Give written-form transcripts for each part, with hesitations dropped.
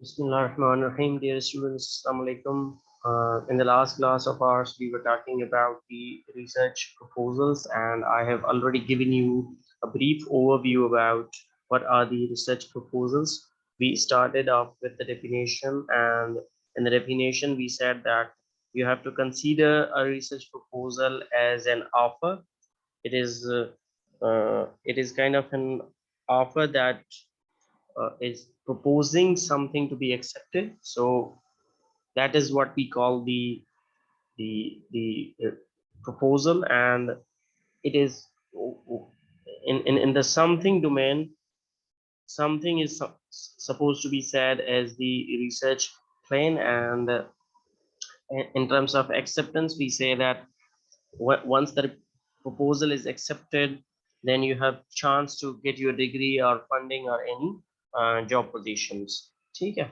Bismillahirrahmanirrahim, dear students, Assalamu alaikum. In the last class of ours, we were talking about the research proposals, and I have already given you a brief overview about what are the research proposals. We started off with the definition, and in the definition, we said that you have to consider a research proposal as an offer. It is kind of an offer that is proposing something to be accepted. So that is what we call the proposal, and it is in the something domain. Something is supposed to be said as the research plan, and in terms of acceptance, we say that once the proposal is accepted, then you have chance to get your degree or funding or any job positions. ठीक है.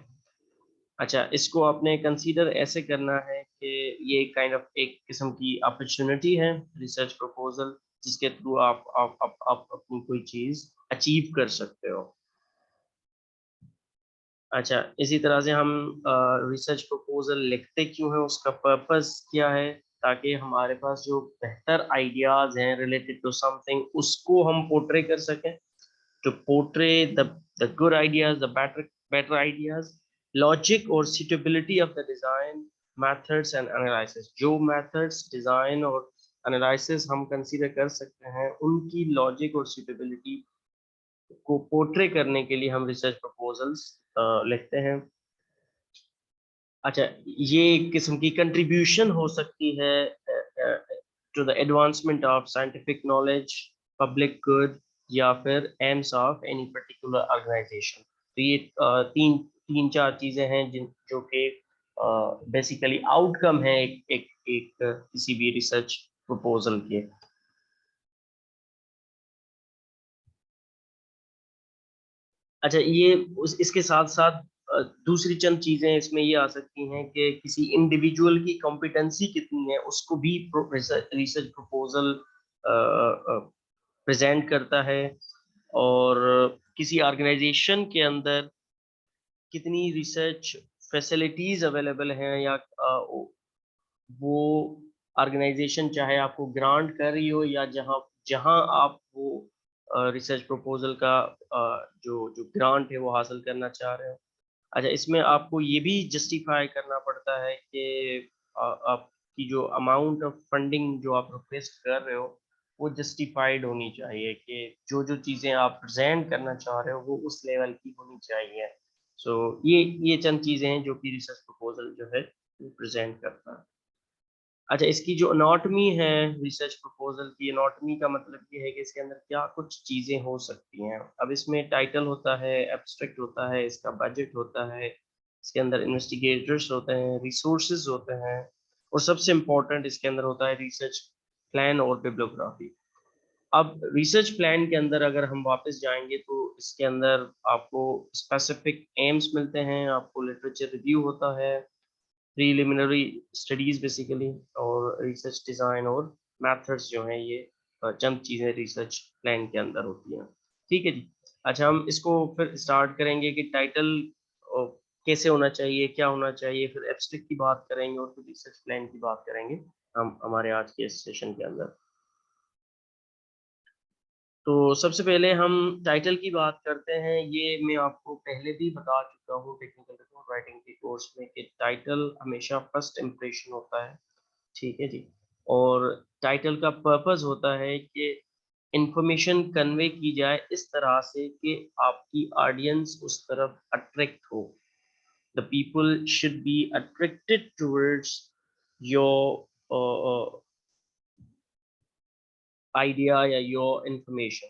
अच्छा, इसको आपने consider ऐसे करना है कि ये काइंड ऑफ एक किस्म की अपॉर्चुनिटी है, रिसर्च प्रपोजल, जिसके थ्रू आप अपनी कोई चीज अचीव कर सकते हो. अच्छा, इसी तरह से हम रिसर्च प्रपोजल लिखते क्यों हैं, उसका पर्पस क्या है, ताकि हमारे पास जो बेहतर आइडियाज हैं रिलेटेड टू समथिंग, उसको हम पोर्ट्रे कर सकें. To portray the good ideas, the better ideas, logic or suitability of the design, methods and analysis. जो methods, design और analysis हम consider कर सकते हैं, उनकी logic और suitability को portray करने के लिए हम research proposals लिखते हैं. अच्छा, ये एक किस्म की contribution हो सकती है to the advancement of scientific knowledge, public good, या फिर aims of any particular organization. तो ये तीन तीन चार चीजें हैं जिन जो कि बेसिकली आउटकम है एक किसी भी रिसर्च प्रपोजल के. अच्छा, ये इसके साथ साथ दूसरी चंद चीजें इसमें ये आ सकती हैं कि किसी इंडिविजुअल की कॉम्पिटेंसी कितनी है, उसको भी रिसर्च प्रपोजल प्रेजेंट करता है. और किसी ऑर्गेनाइजेशन के अंदर कितनी रिसर्च फैसिलिटीज अवेलेबल हैं, या वो ऑर्गेनाइजेशन चाहे आपको ग्रांट कर रही हो, या जहां जहां आप वो रिसर्च प्रपोजल का जो जो ग्रांट है वो हासिल करना चाह रहे हो. अच्छा, इसमें आपको ये भी जस्टिफाई करना पड़ता है कि आपकी जो अमाउंट ऑफ फंडिंग जो आप रिक्वेस्ट कर रहे हो, वो जस्टिफाइड होनी चाहिए, कि जो जो चीज़ें आप प्रेजेंट करना चाह रहे हो वो उस लेवल की होनी चाहिए. सो ये चंद चीज़ें हैं जो कि रिसर्च प्रपोजल जो है प्रेजेंट करता है. अच्छा, इसकी जो अनॉटमी है, रिसर्च प्रपोजल की अनॉटमी का मतलब ये है कि इसके अंदर क्या कुछ चीज़ें हो सकती हैं. अब इसमें टाइटल होता है, एब्स्ट्रैक्ट होता है, इसका बजट होता है, इसके अंदर इन्वेस्टिगेटर्स होते हैं, रिसोर्सेज होते हैं, और सबसे इम्पोर्टेंट इसके अंदर होता है रिसर्च प्लान और बिब्लियोग्राफी. अब रिसर्च प्लान के अंदर अगर हम वापस जाएंगे तो इसके अंदर आपको स्पेसिफिक एम्स मिलते हैं, आपको लिटरेचर रिव्यू होता है, प्रीलिमिनरी स्टडीज बेसिकली, और रिसर्च डिज़ाइन और मेथड्स जो हैं, ये चंद चीज़ें रिसर्च प्लान के अंदर होती हैं. ठीक है जी. अच्छा, हम इसको फिर स्टार्ट करेंगे कि टाइटल कैसे होना चाहिए, क्या होना चाहिए, फिर एब्स्ट्रैक्ट की बात करेंगे, और फिर रिसर्च प्लान की बात करेंगे हम हमारे आज के इस सेशन के अंदर. तो सबसे पहले हम टाइटल की बात करते हैं. ये मैं आपको पहले भी बता चुका हूँ टेक्निकल रिपोर्ट राइटिंग के कोर्स में, कि टाइटल हमेशा फर्स्ट इम्प्रेशन होता है. ठीक है जी. और टाइटल का पर्पस होता है कि इंफॉर्मेशन कन्वे की जाए इस तरह से कि आपकी ऑडियंस उस तरफ अट्रैक्ट हो. The people should be attracted towards your idea या योर इंफॉर्मेशन,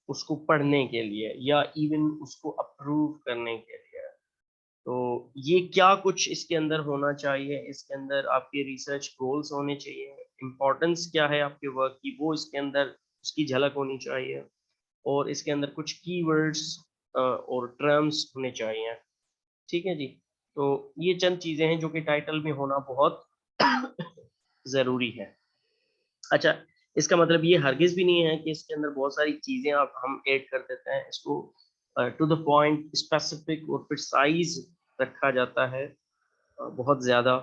उसको पढ़ने के लिए या इवन उसको अप्रूव करने के लिए. तो ये क्या कुछ इसके अंदर होना चाहिए, इसके अंदर आपके रिसर्च गोल्स होने चाहिए, इम्पोर्टेंस क्या है आपके वर्क की, वो इसके अंदर उसकी झलक होनी चाहिए, और इसके अंदर कुछ कीवर्ड्स और टर्म्स होने चाहिए. ठीक है जी. तो ये चंद चीज़ें हैं जो कि टाइटल में होना बहुत ज़रूरी है. अच्छा, इसका मतलब ये हरगिज़ भी नहीं है कि इसके अंदर बहुत सारी चीज़ें आप हम ऐड कर देते हैं. इसको टू द पॉइंट, स्पेसिफिक और प्रिसाइज रखा जाता है बहुत ज़्यादा,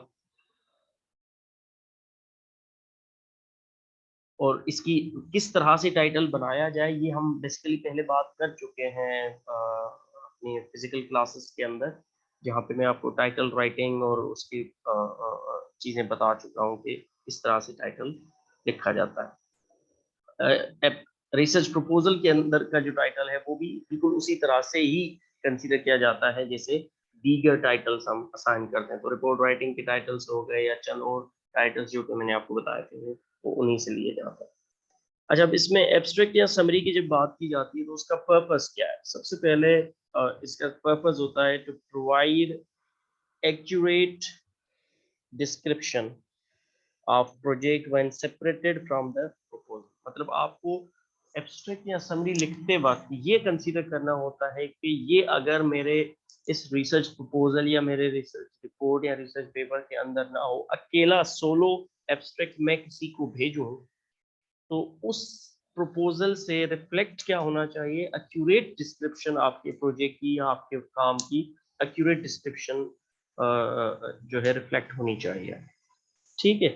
और इसकी किस तरह से टाइटल बनाया जाए ये हम बेसिकली पहले बात कर चुके हैं अपनी फिजिकल क्लासेस के अंदर, जहाँ पे मैं आपको टाइटल राइटिंग और उसकी चीज़ें बता चुका हूँ कि किस तरह से टाइटल लिखा जाता है। रिसर्च प्रपोजल के अंदर का जो टाइटल है वो भी बिल्कुल उसी तरह से ही कंसीडर किया जाता है जैसे दीगर टाइटल्स हम असाइन करते हैं। तो रिपोर्ट राइटिंग के टाइटल्स हो गए या चंद और टाइटल्स जो कि मैंने आपको बताए थे वो उन्हीं से लिए जाते हैं। अच्छा, अब इसमें एब्स्ट्रैक्ट या समरी की जब बात की जाती है तो उसका पर्पस क्या है? सबसे पहले इसका पर्पस होता है to provide accurate description of project when separated from the proposal. मतलब आपको एब्स्ट्रैक्ट या समरी लिखते वक्त ये कंसीडर करना होता है कि ये अगर मेरे इस रिसर्च प्रपोजल या मेरे रिसर्च रिपोर्ट या रिसर्च पेपर के अंदर ना हो, अकेला सोलो एब्स्ट्रैक्ट मैं किसी को भेजूं, तो उस प्रपोजल से रिफ्लेक्ट क्या होना चाहिए? एक्यूरेट डिस्क्रिप्शन आपके प्रोजेक्ट की या आपके काम की एक्यूरेट डिस्क्रिप्शन जो है रिफ्लेक्ट होनी चाहिए। ठीक है,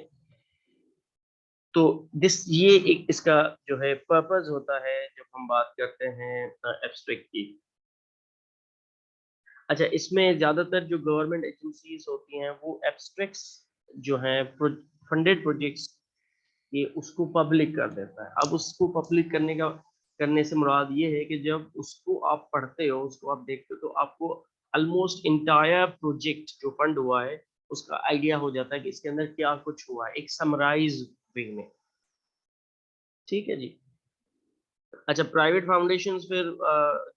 तो ये एक इसका जो है पर्पस होता है जब हम बात करते हैं एब्स्ट्रैक्ट की। अच्छा, इसमें ज्यादातर जो गवर्नमेंट एजेंसीज होती हैं वो एब्स्ट्रैक्ट्स जो हैं फंडेड प्रोजेक्ट्स ये उसको पब्लिक कर देता है। अब उसको पब्लिक करने से मुराद ये है कि जब उसको आप पढ़ते हो, उसको आप देखते हो, तो आपको ऑलमोस्ट इंटायर प्रोजेक्ट जो फंड हुआ है उसका आइडिया हो जाता है कि इसके अंदर क्या कुछ हुआ है, एक समराइज वे में। ठीक है जी। अच्छा, प्राइवेट फाउंडेशंस फिर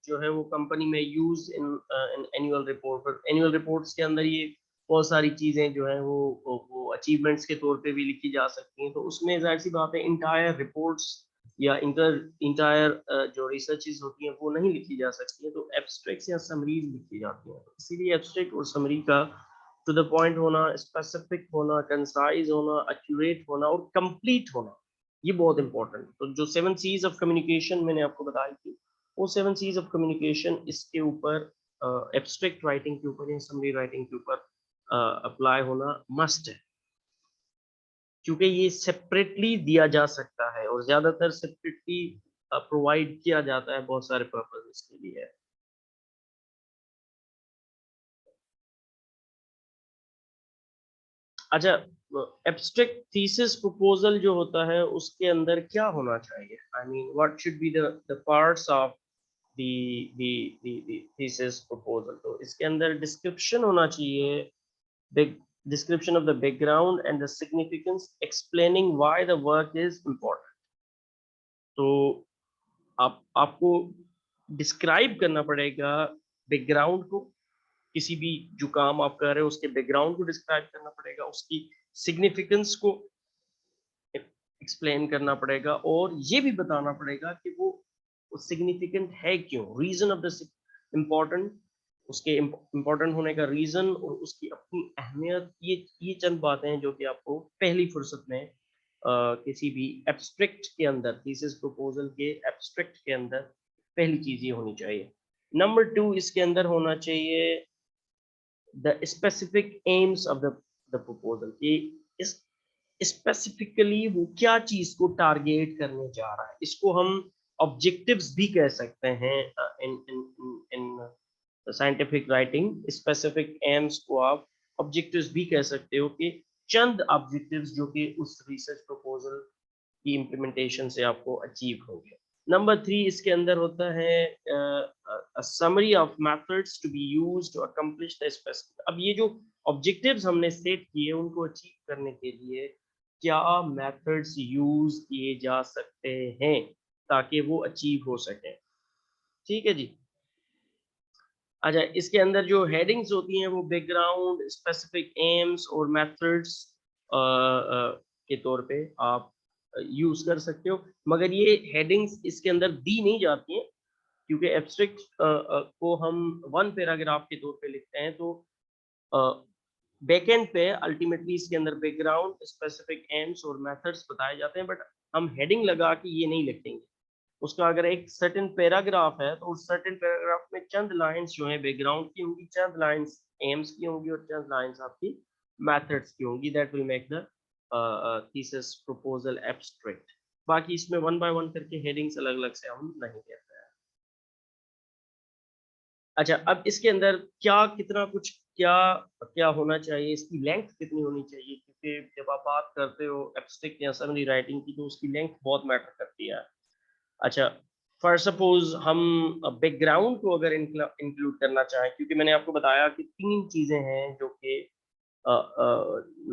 जो है वो कंपनी में यूज इन एनुअल रिपोर्ट, पर एनुअल रिपोर्ट्स के अंदर ये बहुत सारी चीजें जो है वो अचीवमेंट्स के तौर पे भी लिखी जा सकती हैं। तो उसमें जाहिर सी बात है इंटायर रिपोर्ट्स या इंटायर जो रिसर्चेज होती हैं वो नहीं लिखी जा सकती हैं, तो एब्स्ट्रैक्ट्स या समरीज लिखी जाती हैं। तो इसीलिए एब्स्ट्रैक्ट और समरी का टू द पॉइंट होना, स्पेसिफिक होना, कंसाइज होना, एक्यूरेट होना और कंप्लीट होना, ये बहुत इंपॉर्टेंट। तो जो 7 सीज ऑफ कम्युनिकेशन मैंने आपको बताई थी, वो 7 सीज ऑफ कम्युनिकेशन इसके ऊपर एब्स्ट्रैक्ट राइटिंग के ऊपर या समरी राइटिंग के ऊपर अप्लाई होना मस्ट है, क्योंकि ये सेपरेटली दिया जा सकता है और ज्यादातर सेपरेटली प्रोवाइड किया जाता है बहुत सारे पर्पजेस के लिए। अच्छा, एब्स्ट्रैक्ट थीसिस प्रपोजल जो होता है उसके अंदर क्या होना चाहिए? I mean what should be the parts of the the thesis proposal? तो इसके अंदर डिस्क्रिप्शन होना चाहिए, big description of the background and the significance, explaining why the work is important। तो आपको डिस्क्राइब करना पड़ेगा बैकग्राउंड को, किसी भी जो काम आप कर रहे हो उसके बैकग्राउंड को डिस्क्राइब करना पड़ेगा, उसकी सिग्निफिकेंस को एक्सप्लेन करना पड़ेगा, और ये भी बताना पड़ेगा कि वो सिग्निफिकेंट है क्यों, रीजन ऑफ द इम्पोर्टेंट, उसके इम्पोर्टेंट होने का रीजन और उसकी अपनी अहमियत। ये चंद बातें हैं जो कि आपको पहली फुर्सत में किसी भी एब्स्ट्रैक्ट के अंदर, थीसिस प्रपोजल के एब्स्ट्रैक्ट के अंदर पहली चीज ये होनी चाहिए। नंबर 2 इसके अंदर होना चाहिए the specific AIIMS of the proposal, कि इस स्पेसिफिकली वो क्या चीज को टारगेट करने जा रहा है। इसको हम ऑब्जेक्टिव्स भी कह सकते हैं in in in scientific writing. Specific aims को आप ऑब्जेक्टिव्स भी कह सकते हो कि चंद ऑब्जेक्टिव्स जो कि उस रिसर्च प्रपोजल की इम्प्लीमेंटेशन से आपको अचीव होंगे। नंबर 3 इसके अंदर होता है summary of methods to be used to accomplish the specific. अब ये जो ऑब्जेक्टिव्स हमने सेट किए उनको अचीव करने के लिए क्या मेथड्स यूज किए जा सकते हैं ताकि वो अचीव हो सके। ठीक है जी। अच्छा, इसके अंदर जो हेडिंग्स होती हैं वो बैकग्राउंड, स्पेसिफिक एम्स और मेथड्स के तौर पे आप यूज कर सकते हो, मगर ये हेडिंग्स इसके अंदर दी नहीं जाती हैं, क्योंकि एब्स्ट्रैक्ट को हम वन पैराग्राफ के तौर पे लिखते हैं। तो बैकएंड पे अल्टीमेटली इसके अंदर बैकग्राउंड, स्पेसिफिक एम्स और मेथड्स बताए जाते हैं, बट हम हेडिंग लगा के ये नहीं लिखेंगे। उसका अगर एक सर्टेन पैराग्राफ है तो उस सर्टेन पैराग्राफ में चंद लाइंस जो है बैकग्राउंड की होंगी, चंद लाइंस एम्स की होंगी और चंद लाइंस आपकी मेथड्स की होंगी। That will make the thesis proposal abstract. बाकी इसमें वन बाय वन करके हेडिंग्स अलग अलग से हम नहीं कहते हैं। अच्छा, अब इसके अंदर क्या कितना कुछ क्या क्या होना चाहिए, इसकी लेंथ कितनी होनी चाहिए, क्योंकि जब आप बात करते हो एब्स्ट्रैक्ट या समरी राइटिंग की तो उसकी लेंथ बहुत मैटर करती है। अच्छा, फॉर सपोज हम बैकग्राउंड को अगर इंक्लूड करना चाहें, क्योंकि मैंने आपको बताया कि 3 चीजें हैं जो कि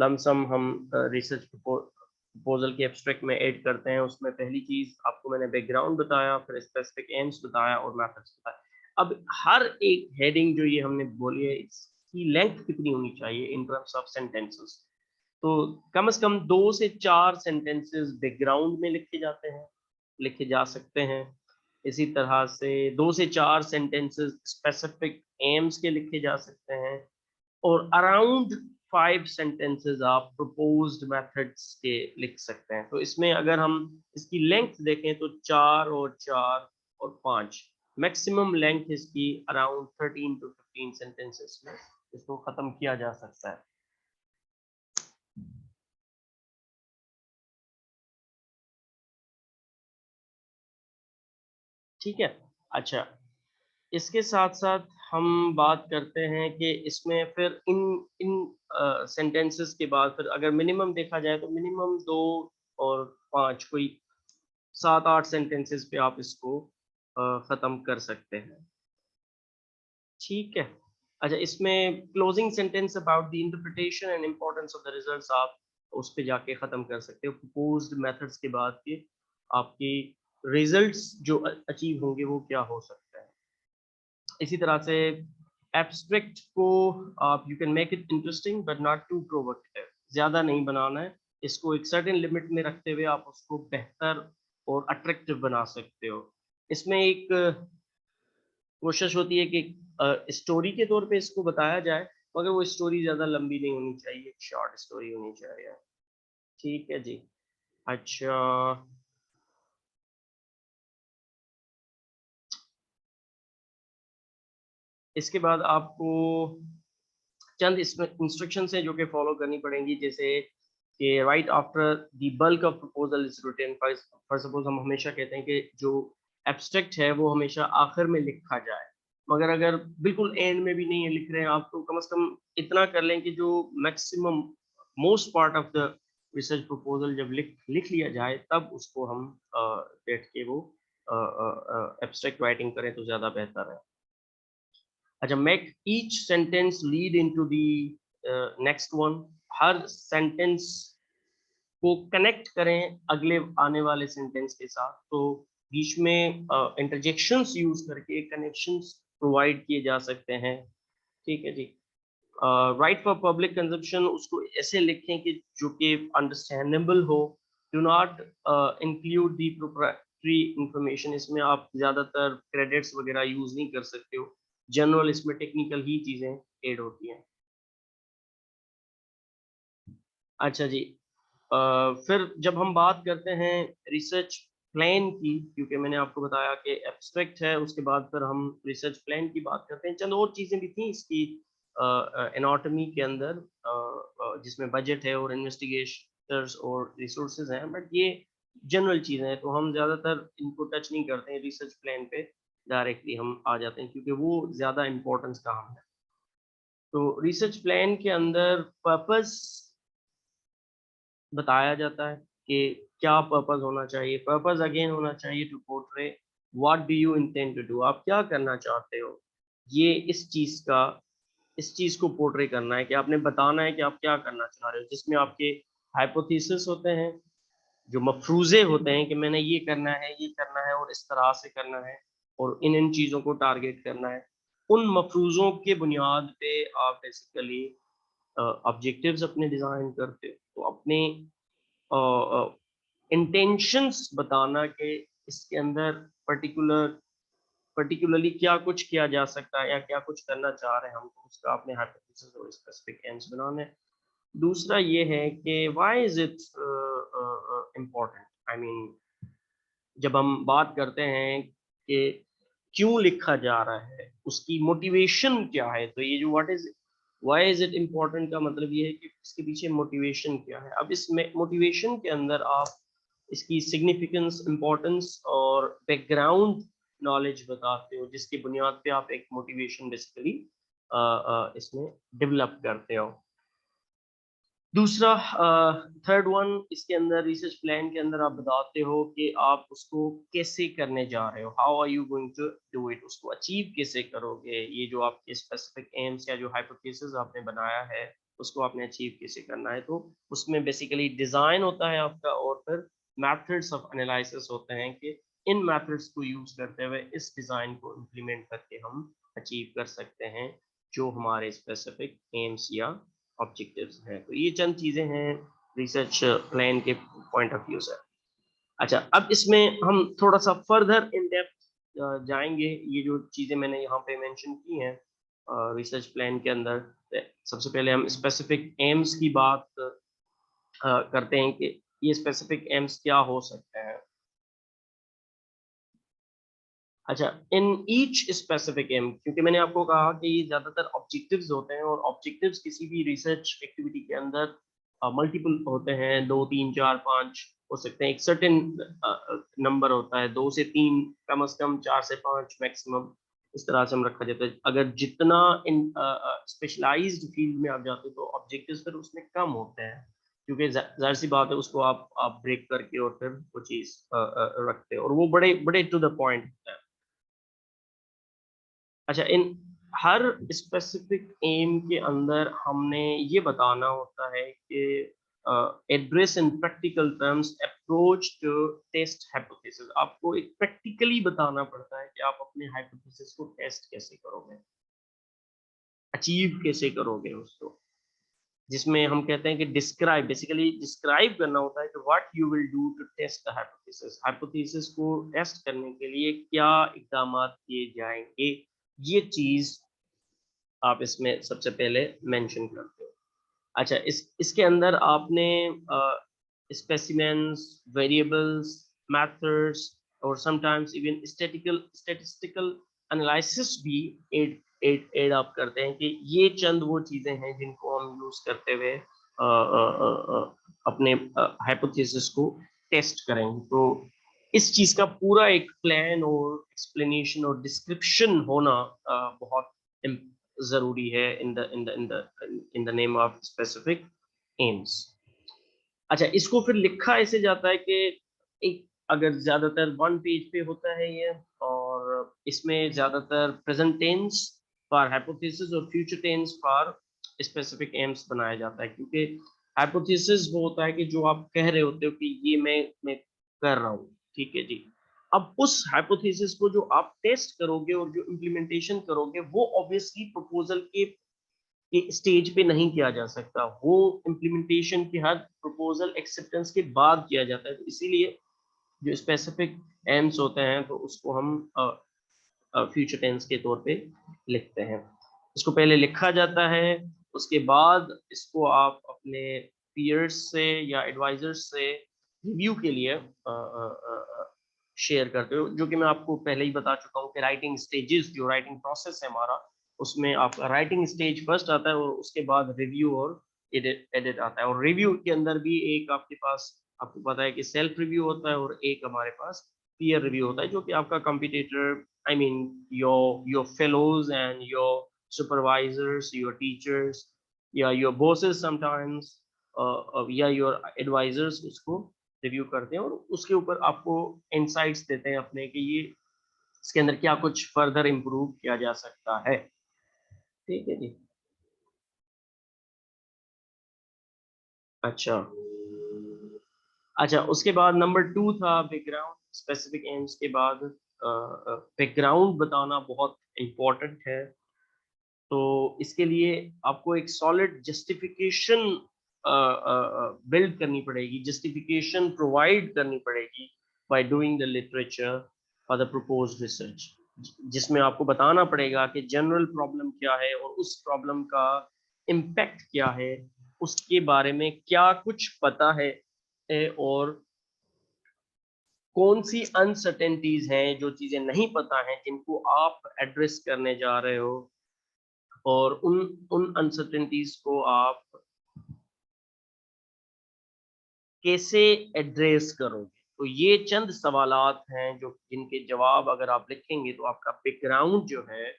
लमसम हम रिसर्च प्रपोजल के एब्स्ट्रैक्ट में ऐड करते हैं। उसमें पहली चीज आपको मैंने बैकग्राउंड बताया, फिर स्पेसिफिक एम्स बताया और मेथड्स बताया। अब हर एक हेडिंग जो ये हमने बोली है, इसकी लेंथ कितनी होनी चाहिए इन टर्म्स ऑफ सेंटेंसेस। तो कम से कम 2 से 4 सेंटेंसेस बैकग्राउंड में लिखे जाते हैं, लिखे जा सकते हैं। इसी तरह से 2 से 4 सेंटेंसेस स्पेसिफिक एम्स के लिखे जा सकते हैं और अराउंड 5 सेंटेंसेस आप प्रपोज्ड मेथड्स के लिख सकते हैं। तो इसमें अगर हम इसकी लेंथ देखें तो 4 और 4 और 5 मैक्सिमम लेंथ इसकी अराउंड 13 टू 15 सेंटेंसेस में इसको खत्म किया जा सकता है। ठीक है। अच्छा, इसके साथ साथ हम बात करते हैं कि इसमें फिर इन इन सेंटेंसेस के बाद फिर अगर मिनिमम देखा जाए तो मिनिमम 2 और 5 कोई 7-8 सेंटेंसेस पे आप इसको खत्म कर सकते हैं। ठीक है। अच्छा, इसमें closing sentence about the interpretation and importance of the results आप उस पे जाके खत्म कर सकते हो। प्रपोज्ड मेथड्स के बाद के आपकी रिजल्ट्स जो अचीव होंगे वो क्या हो सकता है। इसी तरह से एब्स्ट्रैक्ट को आप you can make it interesting but not too provocative. ज़्यादा नहीं बनाना है इसको, एक सर्टेन लिमिट में रखते हुए आप उसको बेहतर और अट्रैक्टिव बना सकते हो। इसमें एक कोशिश होती है कि स्टोरी के तौर पे इसको बताया जाए, मगर वो स्टोरी ज़्यादा लंबी नहीं होनी चाहिए, शॉर्ट स्टोरी होनी चाहिए। ठीक है जी। अच्छा, इसके बाद आपको चंद इसमें इंस्ट्रक्शंस हैं जो कि फॉलो करनी पड़ेंगी, जैसे कि right after the bulk of proposal is written. For suppose हम हमेशा कहते हैं कि जो एब्स्ट्रैक्ट है वो हमेशा आखिर में लिखा जाए, मगर अगर बिल्कुल एंड में भी नहीं लिख रहे हैं आप तो कम से कम इतना कर लें कि जो maximum most part of the research proposal जब लिख लिख लिया जाए तब उसको हम बैठ के वो एब्स्ट्रैक्ट राइटिंग करें तो ज़्यादा बेहतर है। अच्छा, make each sentence lead into the next one. Her sentence को कनेक्ट करें अगले आने वाले सेंटेंस के साथ, तो बीच में इंटरजेक्शंस यूज करके कनेक्शंस प्रोवाइड किए जा सकते हैं। ठीक है जी। राइट फॉर पब्लिक कंजप्शन उसको ऐसे लिखें कि जो कि अंडरस्टैंडेबल हो। Do not include the proprietary information. इसमें आप ज़्यादातर क्रेडिट्स वगैरह यूज नहीं कर सकते हो, जनरल इसमें टेक्निकल ही चीज़ें ऐड होती हैं। अच्छा जी। फिर जब हम बात करते हैं रिसर्च प्लान की, क्योंकि मैंने आपको बताया कि एब्स्ट्रैक्ट है, उसके बाद फिर हम रिसर्च प्लान की बात करते हैं। चंद और चीज़ें भी थी इसकी एनाटॉमी के अंदर, जिसमें बजट है और इन्वेस्टिगेटर्स और रिसोर्सेज हैं, बट ये जनरल चीज़ें हैं तो हम ज़्यादातर इनको टच नहीं करते हैं। रिसर्च प्लान पे डायरेक्टली हम आ जाते हैं क्योंकि वो ज़्यादा इम्पोर्टेंस का हम है। तो रिसर्च प्लान के अंदर पर्पस बताया जाता है कि क्या पर्पस होना चाहिए। पर्पस अगेन होना चाहिए to portray what do you intend to do. आप क्या करना चाहते हो, ये इस चीज को पोर्ट्रे करना है कि आपने बताना है कि आप क्या करना चाह रहे हो, जिसमें आपके हाइपोथेसिस होते हैं, जो मफरूजे होते हैं कि मैंने ये करना है, ये करना है और इस तरह से करना है और इन इन चीज़ों को टारगेट करना है। उन मफरूजों के बुनियाद पे आप बेसिकली ऑब्जेक्टिव्स अपने डिज़ाइन करते हो। तो अपने इंटेंशंस बताना कि इसके अंदर पर्टिकुलरली क्या कुछ किया जा सकता है या क्या कुछ करना चाह रहे हैं हम, तो उसका अपने हाइपोथेसिस और स्पेसिफिक एम्स बनाने। दूसरा ये है कि why is it important, I mean जब हम बात करते हैं कि क्यों लिखा जा रहा है, उसकी मोटिवेशन क्या है, तो ये जो व्हाई इज इट इम्पोर्टेंट का मतलब ये है कि इसके पीछे मोटिवेशन क्या है। अब इस मोटिवेशन के अंदर आप इसकी सिग्निफिकेंस, इम्पोर्टेंस और बैकग्राउंड नॉलेज बताते हो, जिसकी बुनियाद पे आप एक मोटिवेशन बेसिकली इसमें डेवलप करते हो। दूसरा, थर्ड वन, इसके अंदर रिसर्च प्लान के अंदर आप बताते हो कि आप उसको कैसे करने जा रहे हो, how are you going to do it, उसको अचीव कैसे करोगे, ये जो आपके स्पेसिफिक एम्स या जो हाइपोथेसिस आपने बनाया है उसको आपने अचीव कैसे करना है। तो उसमें बेसिकली डिज़ाइन होता है आपका, और फिर मेथड्स ऑफ एनालिसिस होते हैं कि इन मेथड्स को यूज़ करते हुए इस डिज़ाइन को इम्प्लीमेंट करके हम अचीव कर सकते हैं जो हमारे स्पेसिफिक एम्स या ऑब्जेक्टिव्स हैं। तो ये चंद चीज़ें हैं रिसर्च प्लान के पॉइंट ऑफ व्यू से। अच्छा, अब इसमें हम थोड़ा सा फर्दर इन डेप्थ जाएंगे। ये जो चीज़ें मैंने यहाँ पे मेंशन की हैं रिसर्च प्लान के अंदर, सबसे पहले हम स्पेसिफिक एम्स की बात करते हैं कि ये स्पेसिफिक एम्स क्या हो सकते हैं। अच्छा, इन ईच स्पेसिफिक एम, क्योंकि मैंने आपको कहा कि ये ज़्यादातर ऑब्जेक्टिव्स होते हैं, और ऑब्जेक्टिव्स किसी भी रिसर्च एक्टिविटी के अंदर मल्टीपल होते हैं, 2 3 4 5 हो सकते हैं। एक सर्टेन नंबर होता है, 2 से 3 कम से कम, 4 से 5 मैक्सिमम, इस तरह से हम रखा जाता है। अगर जितना इन स्पेशलाइज्ड फील्ड में आप जाते हो तो ऑब्जेक्टिव्स फिर उसमें कम होते हैं, क्योंकि जाहिर सी बात है उसको आप ब्रेक करके और फिर वो चीज़ रखते हो, और वो बड़े बड़े टू द पॉइंट होता है। अच्छा, इन हर स्पेसिफिक एम के अंदर हमने ये बताना होता है कि address in practical terms approach to test hypothesis. आपको एक प्रैक्टिकली बताना पड़ता है कि आप अपने हाइपोथेसिस को टेस्ट कैसे करोगे, अचीव कैसे करोगे उसको, जिसमें हम कहते हैं कि डिस्क्राइब, बेसिकली डिस्क्राइब करना होता है कि what you will do to test the hypothesis. Hypothesis को टेस्ट करने के लिए क्या इकदाम किए जाएंगे, ये चीज आप इसमें सबसे पहले मेंशन करते हो। अच्छा, इसके अंदर आपने स्पेसिमेंस, वेरिएबल्स, मेथड्स और समटाइम्स इवन स्टैटिस्टिकल एनालिसिस भी एड एड एड आप करते हैं कि ये चंद वो चीज़ें हैं जिनको हम यूज़ करते हुए अपने हाइपोथेसिस को टेस्ट करेंगे। तो इस चीज़ का पूरा एक प्लान और एक्सप्लेनेशन और डिस्क्रिप्शन होना बहुत ज़रूरी है in the name of specific AIIMS. अच्छा, इसको फिर लिखा ऐसे जाता है कि एक, अगर ज़्यादातर वन पेज पे होता है ये, और इसमें ज़्यादातर प्रेजेंट टेंस फॉर हाइपोथेसिस और future tense for specific aims बनाया जाता है, क्योंकि हाइपोथेसिस वो होता है कि जो आप कह रहे होते हो कि ये मैं कर रहा हूँ, ठीक है जी। अब उस हाइपोथेसिस को जो आप टेस्ट करोगे और जो इम्प्लीमेंटेशन करोगे, वो ऑब्वियसली प्रपोजल के स्टेज पे नहीं किया जा सकता, वो इम्प्लीमेंटेशन के हर प्रपोजल एक्सेप्टेंस के बाद किया जाता है। तो इसीलिए जो स्पेसिफिक एम्स होते हैं तो उसको हम फ्यूचर टेंस के तौर पे लिखते हैं। इसको पहले लिखा जाता है, उसके बाद इसको आप अपने पीयर्स से या एडवाइजर्स से रिव्यू के लिए शेयर करते हो, जो कि मैं आपको पहले ही बता चुका हूँ कि राइटिंग स्टेजेस, जो राइटिंग प्रोसेस है हमारा, उसमें आपका राइटिंग स्टेज फर्स्ट आता है और उसके बाद रिव्यू और एडिट एडिट आता है। और रिव्यू के अंदर भी एक आपके पास, आपको पता है कि सेल्फ रिव्यू होता है और एक हमारे पास पीयर रिव्यू होता है, जो कि आपका competitor, I mean your fellows and your supervisors, your teachers या योर बॉसेस समटाइम्स, या योर एडवाइजर्स उसको रिव्यू करते हैं और उसके ऊपर आपको इंसाइट्स देते हैं अपने कि ये इसके अंदर क्या कुछ फर्दर इम्प्रूव किया जा सकता है। ठीक है जी। अच्छा, अच्छा, उसके बाद नंबर 2 था बैकग्राउंड। स्पेसिफिक एम्स के बाद बैकग्राउंड बताना बहुत इम्पोर्टेंट है। तो इसके लिए आपको एक सॉलिड जस्टिफिकेशन बिल्ड करनी पड़ेगी, जस्टिफिकेशन प्रोवाइड करनी पड़ेगी by doing the literature for the proposed research, जिसमें आपको बताना पड़ेगा कि जनरल प्रॉब्लम क्या है और उस प्रॉब्लम का इम्पैक्ट क्या है, उसके बारे में क्या कुछ पता है, और कौन सी अनसर्टेनिटीज हैं, जो चीजें नहीं पता हैं, जिनको आप एड्रेस करने जा रहे हो, और उन अनसर्टेनिटीज को आप कैसे एड्रेस करोगे। तो ये चंद सवालात हैं जो जिनके जवाब अगर आप लिखेंगे तो आपका बैकग्राउंड जो है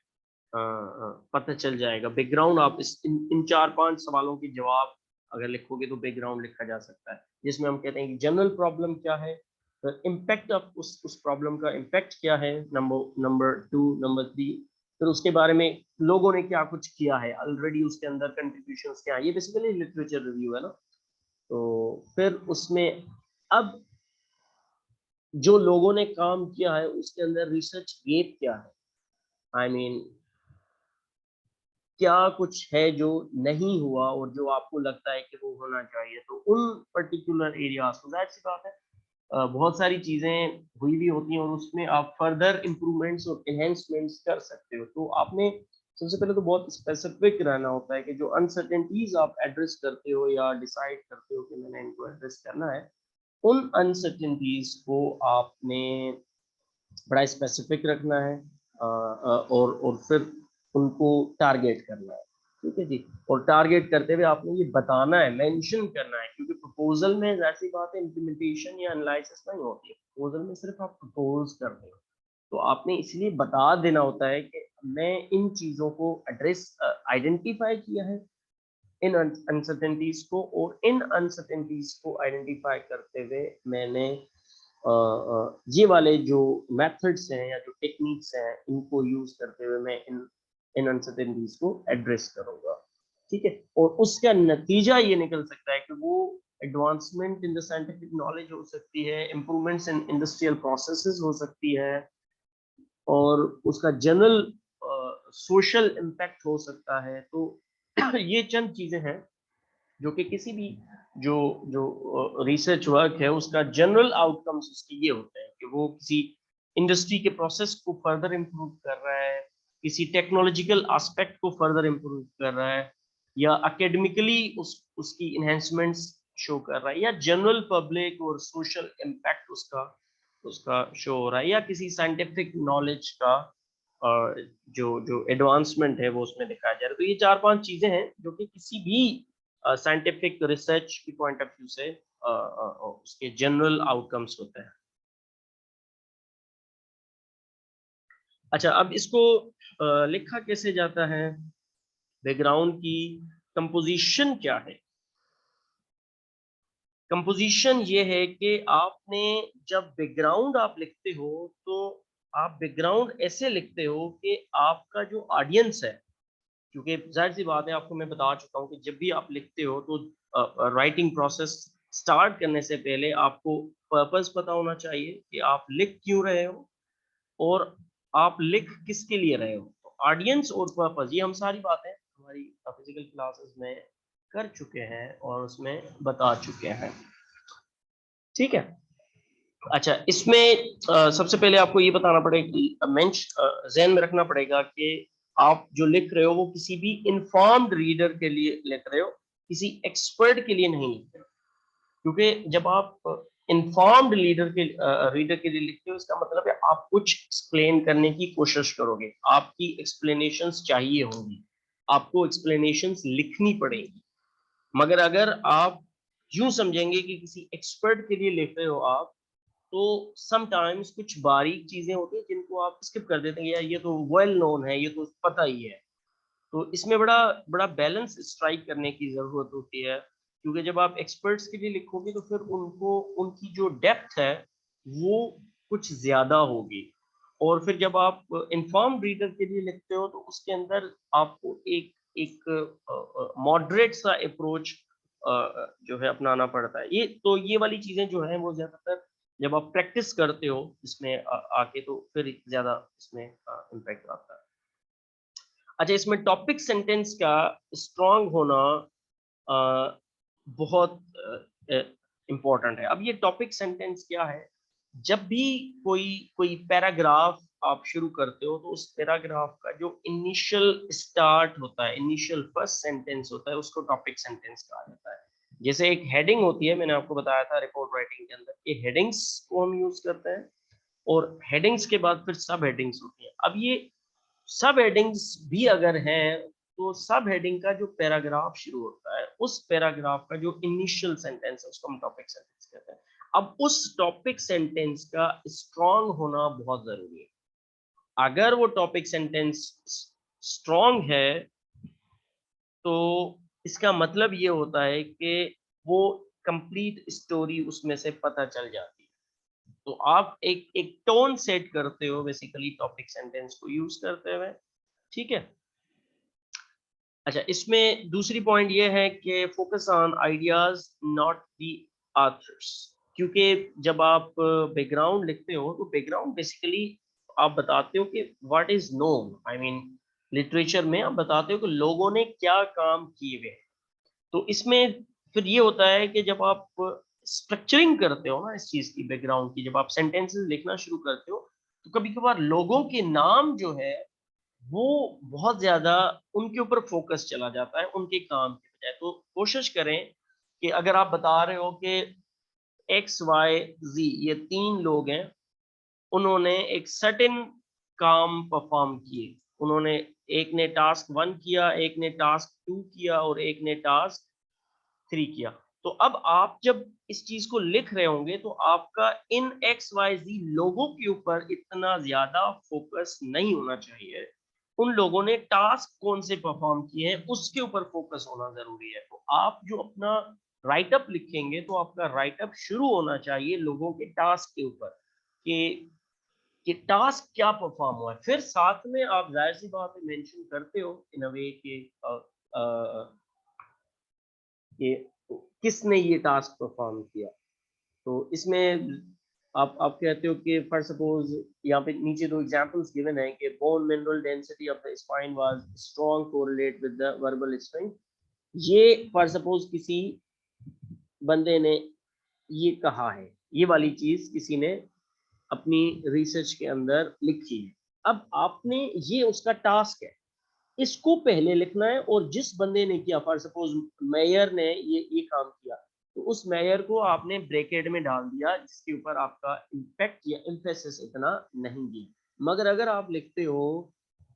पता चल जाएगा। बैकग्राउंड आप इन 4-5 सवालों के जवाब अगर लिखोगे तो बैकग्राउंड लिखा जा सकता है, जिसमें हम कहते हैं कि जनरल प्रॉब्लम क्या है, इम्पैक्ट ऑफ उस प्रॉब्लम का इम्पैक्ट क्या है, नंबर 2, नंबर 3, फिर उसके बारे में लोगों ने क्या कुछ किया है ऑलरेडी, उसके अंदर कंट्रीब्यूशंस क्या है। ये बेसिकली लिटरेचर रिव्यू है ना। तो फिर उसमें अब जो लोगों ने काम किया है उसके अंदर रिसर्च गेप क्या है, आई मीन क्या कुछ है जो नहीं हुआ और जो आपको लगता है कि वो होना चाहिए। तो उन पर्टिकुलर एरियाज को, जाहिर सी बात है बहुत सारी चीजें हुई भी होती हैं और उसमें आप फर्दर इम्प्रूवमेंट्स और एनहेंसमेंट्स कर सकते हो। तो आपने सबसे पहले तो बहुत स्पेसिफिक रहना होता है कि जो अनसर्टेनिटीज आप एड्रेस करते हो या डिसाइड करते हो कि मैंने इनको एड्रेस करना है, उन अनसर्टेनिटीज को आपने बड़ा स्पेसिफिक रखना है, और फिर उनको टारगेट करना है। ठीक है जी। और टारगेट करते हुए आपने ये बताना है, मेंशन करना है, क्योंकि प्रपोजल में ऐसी बात है इम्प्लीमेंटेशन या एनालिसिस नहीं होती है। प्रपोजल में सिर्फ आप प्रपोज कर रहे हो, तो आपने इसलिए बता देना होता है कि मैं इन चीजों को एड्रेस आइडेंटिफाई किया है, इन अनसर्टेनिटीज को, और इन अनसर्टेनिटीज को आइडेंटिफाई करते हुए मैंने ये वाले जो मेथड्स हैं या जो टेक्निक्स हैं इनको यूज करते हुए मैं इन अनसर्टेनिटीज को एड्रेस करूंगा। ठीक है। और उसका नतीजा ये निकल सकता है कि वो advancement in the scientific knowledge हो सकती है, इंप्रूवमेंट्स इन इंडस्ट्रियल प्रोसेसेस हो सकती है, और उसका जनरल सोशल इम्पैक्ट हो सकता है। तो ये चंद चीजें हैं जो कि किसी भी जो जो रिसर्च वर्क है उसका जनरल आउटकम्स उसके ये होते हैं कि वो किसी इंडस्ट्री के प्रोसेस को फर्दर इम्प्रूव कर रहा है, किसी टेक्नोलॉजिकल एस्पेक्ट को फर्दर इम्प्रूव कर रहा है, या एकेडमिकली उसकी इन्हेंसमेंट्स शो कर रहा है, या जनरल पब्लिक और सोशल इम्पैक्ट उसका उसका शो हो रहा है, या किसी साइंटिफिक नॉलेज का जो जो एडवांसमेंट है वो उसमें दिखाया जा रहा है। तो ये 4-5 चीजें हैं जो कि किसी भी साइंटिफिक रिसर्च की पॉइंट ऑफ व्यू से उसके जनरल आउटकम्स होते हैं। अच्छा, अब इसको लिखा कैसे जाता है, बैकग्राउंड की कंपोजिशन क्या है। कंपोजिशन ये है कि आपने जब बैकग्राउंड आप लिखते हो तो आप बैकग्राउंड ऐसे लिखते हो कि आपका जो ऑडियंस है, क्योंकि जाहिर सी बात है आपको मैं बता चुका हूँ कि जब भी आप लिखते हो तो राइटिंग प्रोसेस स्टार्ट करने से पहले आपको पर्पस पता होना चाहिए कि आप लिख क्यों रहे हो और आप लिख किसके लिए रहे हो। तो ऑडियंस और पर्पस, ये हम सारी बातें हमारी फिजिकल क्लासेस में कर चुके हैं और उसमें बता चुके हैं। ठीक है। अच्छा, इसमें सबसे पहले आपको ये बताना पड़ेगा, मेंश ज़हन में रखना पड़ेगा कि आप जो लिख रहे हो वो किसी भी इन्फॉर्म्ड रीडर के लिए लिख रहे हो, किसी एक्सपर्ट के लिए नहीं लिख रहे हो। क्योंकि जब आप इन्फॉर्म्ड रीडर के लिए लिखते हो, इसका मतलब है आप कुछ एक्सप्लेन करने की कोशिश करोगे, आपकी एक्सप्लेनेशंस चाहिए होंगी, आपको एक्सप्लेनेशंस लिखनी पड़ेगी। मगर अगर आप यूं समझेंगे कि किसी एक्सपर्ट के लिए लिख रहे हो आप, तो समटाइम्स कुछ बारीक चीजें होती हैं जिनको आप स्किप कर देते हैं, यार ये तो वेल नोन है, ये तो पता ही है। तो इसमें बड़ा बड़ा बैलेंस स्ट्राइक करने की जरूरत होती है, क्योंकि जब आप एक्सपर्ट्स के लिए लिखोगे तो फिर उनको उनकी जो डेप्थ है वो कुछ ज्यादा होगी। और फिर जब आप इन्फॉर्म रीडर के लिए लिखते हो तो उसके अंदर आपको एक एक मॉडरेट सा अप्रोच जो है अपनाना पड़ता है। ये वाली चीजें जो है वो ज्यादातर जब आप प्रैक्टिस करते हो इसमें आके तो फिर ज्यादा इसमें इम्पैक्ट आता है। अच्छा, इसमें टॉपिक सेंटेंस का स्ट्रांग होना अ, बहुत इम्पोर्टेंट है। अब ये टॉपिक सेंटेंस क्या है, जब भी कोई कोई पैराग्राफ आप शुरू करते हो तो उस पैराग्राफ का जो इनिशियल स्टार्ट होता है, इनिशियल फर्स्ट सेंटेंस होता है, उसको टॉपिक सेंटेंस कहा जाता है। जैसे एक हेडिंग होती है, मैंने आपको बताया था रिपोर्ट राइटिंग के अंदर, ये हेडिंग्स को हम यूज करते हैं, और हेडिंग्स के बाद फिर सब हेडिंग्स होती हैं। अब ये सब हेडिंग्स भी अगर हैं, तो सब हेडिंग का जो पैराग्राफ शुरू होता है, उस पैराग्राफ का जो इनिशियल सेंटेंस है, उसको हम टॉपिक सेंटेंस कहते हैं। अब उस टॉपिक सेंटेंस का स्ट्रॉन्ग होना बहुत जरूरी है। अगर वो टॉपिक सेंटेंस स्ट्रॉन्ग है, तो इसका मतलब ये होता है कि वो कंप्लीट स्टोरी उसमें से पता चल जाती है। तो आप एक एक टोन सेट करते हो बेसिकली टॉपिक सेंटेंस को यूज करते हुए, ठीक है। अच्छा, इसमें दूसरी पॉइंट ये है कि focus on ideas not the author's, क्योंकि जब आप बैकग्राउंड लिखते हो तो बैकग्राउंड बेसिकली आप बताते हो कि what is known, I mean literature में आप बताते हो कि लोगों ने क्या काम किए हुए। तो इसमें फिर ये होता है कि जब आप स्ट्रक्चरिंग करते हो ना इस चीज की, बैकग्राउंड की, जब आप सेंटेंसेस लिखना शुरू करते हो, तो कभी कभार लोगों के नाम जो है वो बहुत ज्यादा उनके ऊपर फोकस चला जाता है उनके काम के बजाय। तो कोशिश करें कि अगर आप बता रहे हो कि एक्स वाई जी ये तीन लोग हैं, उन्होंने एक सर्टेन काम परफॉर्म किए, उन्होंने, एक ने टास्क 1 किया, एक ने टास्क 2 किया, और एक ने टास्क 3 किया। तो अब आप जब इस चीज को लिख रहे होंगे, तो आपका इन एक्स वाई जी लोगों के ऊपर इतना ज्यादा फोकस नहीं होना चाहिए। उन लोगों ने टास्क कौन से परफॉर्म किए हैं उसके ऊपर फोकस होना जरूरी है। तो आप जो अपना राइटअप लिखेंगे, तो आपका राइटअप शुरू होना चाहिए लोगों के टास्क के ऊपर, कि कि टास्क क्या परफॉर्म हुआ है। फिर साथ में आप जाहिर सी बात है मेंशन करते हो इन अ वे कि किसने ये टास्क परफॉर्म किया। तो इसमें आप कहते हो कि फॉर सपोज यहाँ पे नीचे दो एग्जांपल्स गिवन है कि bone mineral density of the spine was strong correlate with the verbal strength. ये फॉर सपोज किसी बंदे ने ये कहा है, ये वाली चीज किसी ने अपनी रिसर्च के अंदर लिखी है। अब आपने, ये उसका टास्क है, इसको पहले लिखना है, और जिस बंदे ने किया, फॉर सपोज मेयर ने ये काम किया, तो उस मेयर को आपने ब्रैकेट में डाल दिया, जिसके ऊपर आपका इम्पैक्ट या एम्फेसिस इतना नहीं दिया। मगर अगर आप लिखते हो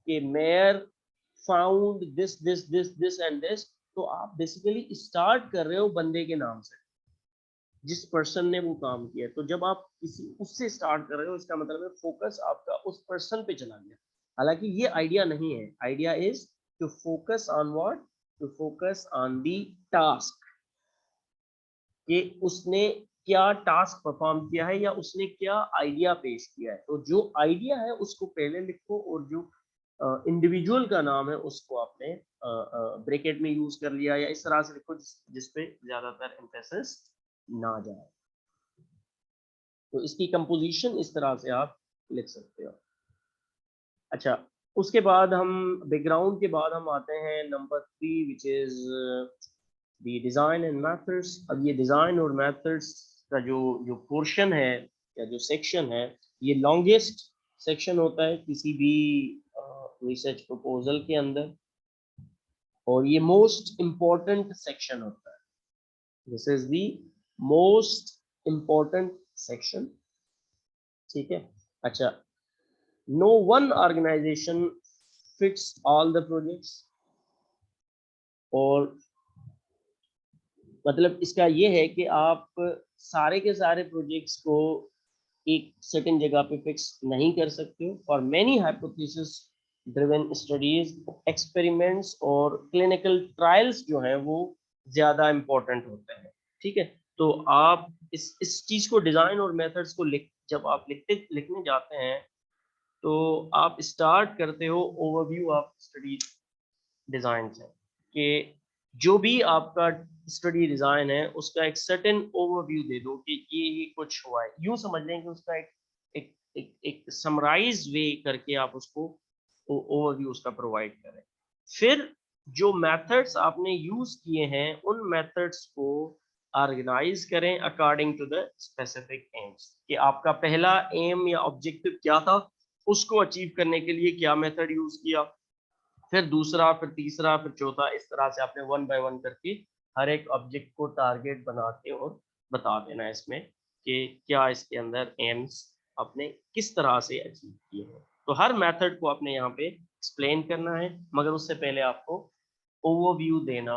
कि mayor found this this this this and this, तो आप बेसिकली स्टार्ट कर रहे हो बंदे के नाम से, जिस पर्सन ने वो काम किया। तो जब आप किसी उससे स्टार्ट कर रहे हो, इसका मतलब है फोकस आपका उस पर्सन पे चला गया। हालांकि ये आइडिया नहीं है, idea is to focus on what, to focus on the task, कि उसने क्या टास्क परफॉर्म किया है या उसने क्या आइडिया पेश किया है। तो जो आइडिया है उसको पहले लिखो, और जो इंडिविजुअल का नाम है उसको आपने ब्रैकेट में यूज कर लिया, या इस तरह से लिखो जिसपे ज्यादातर एम्फेसिस ना जाए। तो इसकी कंपोजिशन इस तरह से आप लिख सकते हो। अच्छा, उसके बाद हम बैकग्राउंड के बाद हम आते हैं number 3, which is the design and methods. अब ये डिजाइन और मेथड्स का जो जो पोर्शन है या जो सेक्शन है, ये लॉन्गेस्ट सेक्शन होता है किसी भी रिसर्च प्रपोजल के अंदर, और ये मोस्ट इम्पोर्टेंट सेक्शन होता है। This is the most important section, ठीक है। अच्छा, no one organization fits all the projects, और मतलब इसका ये है कि आप सारे के सारे प्रोजेक्ट्स को एक सर्टेन जगह पे फिक्स नहीं कर सकते हो। For many hypothesis driven studies, experiments और क्लिनिकल ट्रायल्स जो हैं वो ज्यादा इंपॉर्टेंट होते हैं, ठीक है। तो आप इस चीज को, डिजाइन और मेथड्स को जब आप लिखने जाते हैं, तो आप स्टार्ट करते हो ओवरव्यू ऑफ स्टडी डिजाइन से, कि जो भी आपका स्टडी डिजाइन है उसका एक सर्टेन ओवरव्यू दे दो कि ये कुछ हुआ है। यूं समझ लें कि उसका एक समराइज वे करके आप उसको ओवरव्यू उसका प्रोवाइड करें। फिर जो मेथड्स आपने यूज किए हैं, उन मेथड्स को ऑर्गेनाइज करें according to the specific aims, कि आपका पहला एम या ऑब्जेक्टिव क्या था, उसको अचीव करने के लिए क्या मेथड यूज किया, फिर दूसरा, फिर तीसरा, फिर चौथा, इस तरह से आपने वन बाय वन करके हर एक ऑब्जेक्ट को टारगेट बना के और बता देना है इसमें कि क्या इसके अंदर एम्स आपने किस तरह से अचीव किए हैं। तो हर मेथड को आपने यहाँ पे एक्सप्लेन करना है, मगर उससे पहले आपको ओवरव्यू देना